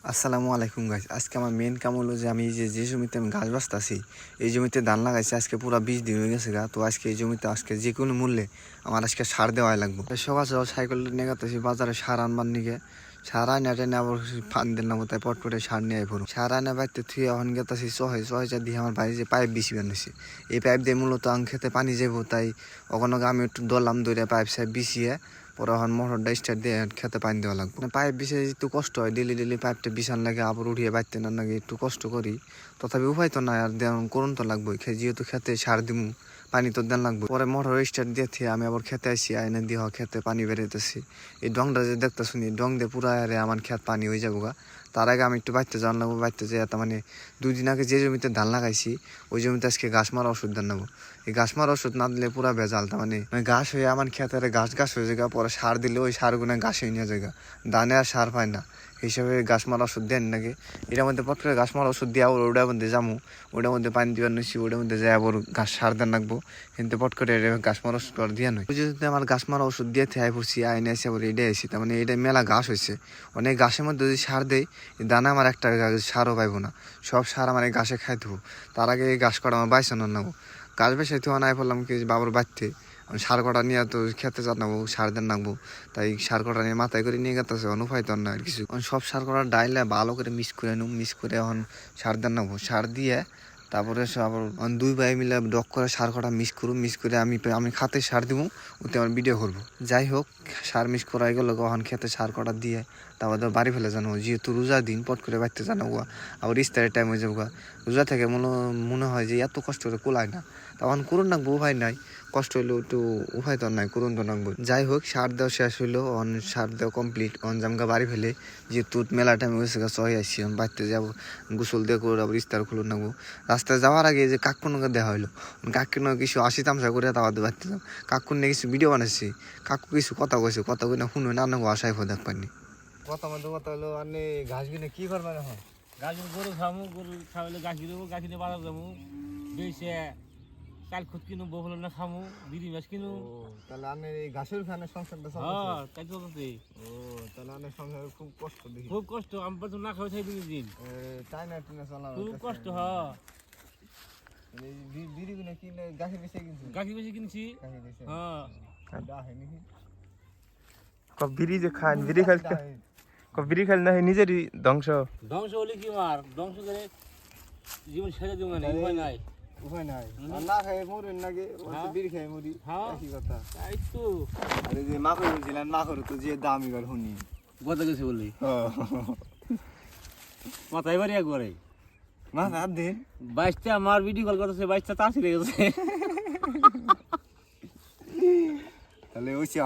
আসসালামু আলাইকুম গাইস। আজকে আমার মেন কাম হলো যে আমি যে জমিতে আমি গাছ বাঁচতেছি, এই জমিতে ধান লাগাইছি। আজকে পুরো 20 দিন হয়ে গেছে গা। তো আজকে এই জমিতে আজকে যে কোনো মূল্যে আমার আজকে সার দেওয়াই লাগবে। সকাল সকাল সাইকেল নিয়ে গেতেছি বাজারে সার আনবার নিকে। সার আনে টেনে আবার ফান দিন না তাই পটপটে সার নিয়ে পড়ুন। সার আনে বাড়িতে থুয়ে এখন গেতেছি চহা দিয়ে আমার ভাই যে পাইপ বিছি বানিয়েছে। এই পাইপ দিয়ে মূলত আং খেতে পানি যাবো, তাই ওখানে আমি একটু দরলাম দৌড়ে পাইপ সাইপ বিছিয়ে পরে এখন মোটরটা স্টার্ট দিয়ে খেতে পানি দেওয়া লাগবে। পাইপ বিছিয়ে একটু কষ্ট হয়, ডেলি পাইপটা বিছান লাগে, আবার উঠিয়ে বাইতে না লাগে, একটু কষ্ট করি। তথাপি উপায় তো নাই, আর করুন তো লাগবে। যেহেতু খেতে সার দিমু, পানি তো দেন লাগবে। পরে মোটর স্টার্ট দিয়ে আমি আবার খেতে আসি, আইনে দিয়ে খেতে পানি বেরোতেছি। এই ডংটা যে দেখতে শুনি, ডং দিয়ে পুরা আমার খেত পানি হয়ে যাবো গা। তার আগে আমি একটু বাইতে যাওয়ার লাগবো। বাইতে যাই তার মানে 2 দিন আগে যে জমিতে ধান লাগাইছি ওই জমিতে আজকে ঘাস মারা ওষুধ দেন নেবো। এই ঘাস মারা ওষুধ না দিলে পুরা ভেজাল। তার মানে ঘাস হয়ে আমার খেতের ঘাস হয়ে যায়। পরে সার দিলে ওই সারগুলো ঘাস হয়ে নিয়ে যায়, দানে আর সার পায় না। হিসাবে ঘাস মারা ওষুধ দেন নাকি এটার মধ্যে পট করে ঘাস মারা ওষুধ দিয়ে আবার ওটার মধ্যে যাবো, ওটার মধ্যে পানি দিবার নিচ্ছি, ওটার মধ্যে যাই আবার ঘাস সার দেন রাখবো। কিন্তু পট করে ঘাস মারা ওষুধ আর দিয়ে নয়। যদি আমার ঘাস মারা ওষুধ দিয়ে আই পড়ছি, আইনে আসি আবার এটাই আসি। তার মানে এটা মেলা ঘাস হয়েছে। অনেক ঘাসের মধ্যে যদি সার দেয় দানা আমার একটা সারও পাইবো না, সব সার আমার এই ঘাসে খাই দেবো। তার আগে এই ঘাস কটা আমার বাইসন নেবো। গাছ বেসাইতে নাই পড়লাম কি বাবুর বাড়তে সার কটা নিয়ে তো খেতে জানাবো, সার দেন নাকবো। তাই সার কটা নিয়ে মাথায় করে নিয়ে গেতেছে, অনুপায় তো না আর কিছু। সব সার কটা ডাইলে ভালো করে মিক্স করে নেব, মিক্স করে এখন সার দেন নাকবো। সার দিয়ে তারপরে আবার 2 ভাই মিলে ডক করে সার কটা মিক্স করবো। মিক্স করে আমি খাতে সার দিব, ওতে আমার ভিডিও করবো। যাই হোক, সার মিক্স করা গেলো, এখন খেতে সার কটা দিয়ে তারপর বাড়ি ফেলে জানাবো। যেহেতু রোজা দিন পট করে বাড়িতে জানাবো, আবার ইস্তারের টাইম হয়ে যাবো। রোজা থেকে মনে হয় যে এত কষ্ট করে কোলায় না, তখন করুন নাকবো, উপায় নাই। কষ্ট হইলেও একটু উপায় তো নাই, করুন তো নাকবো। যাই হোক, সার দেওয়া শেষ হইলো, সার দেওয়া কমপ্লিট। জামগা বাড়ি ফেলে যেহেতু মেলা টাইম হয়েছে চয়ে আসছি, বাড়িতে যাবো, গোসল দিয়ে করে আবার ইস্তার খুলুন নাকবো। রাস্তায় যাওয়ার আগে যে কাকুনকে দেখা হইলো, কাকুন কিছু আসি তামসা করে তাওয়া বাড়তে যাও। কাকুন নিয়ে কিছু ভিডিও বানাচ্ছি, কাকু কিছু কথা কইছে, কথা কই না শুনুন না আশায় দেখ পাইনি। কথা মধ্যে কথা হলো আপনি ঘাস কিনে কি করবেন এখন? ঘাস গরু খামু, গরু খাওয়াইলে গাখি দেবো, গাখি দিয়ে বাজার যাবো, বেশে চাল খুদ কিনু, বহুল না খামু, বিড়ি মাছ কিনু। তাহলে আপনি এই ঘাসের ফ্যানে সংসারটা হ্যাঁ, চলতেছে? তাই চলতেছে। তাহলে আপনার সংসারে খুব কষ্ট দেখি। খুব কষ্ট, আমি তো না খাওয়াই থাকি দিন। চাইনা টিনা চালানো খুব কষ্ট। হ্যাঁ, বিড়ি কিনে কিনে গাছে বেশি কিনছি। গাখি বেশি কিনছি। গাছে বেশি। হ্যাঁ, ডাহে নাকি? বিড়ি যে খান, বিড়ি খেল না নিজেরই ধ্বংস। ধ্বংস হলে কি মার, ধ্বংস করে জীবন ছেড়ে দেবো না, উপায় নাই। উপায় নাই। আর না খাই মরেন নাকি? বিড়ি খাই মরি। হ্যাঁ, একই কথা। তাই তো। আরে যে মাখর বলছিলেন, মাখর তো যে দাম এবার শুনি। বদলে গেছে বলি মাথায় বাড়ি একবারে মা হাত দিন। 22টা আমার ভিডিও কল করতেছে, 22টা তার ছিঁড়ে গেছে। তাহলে ওই চা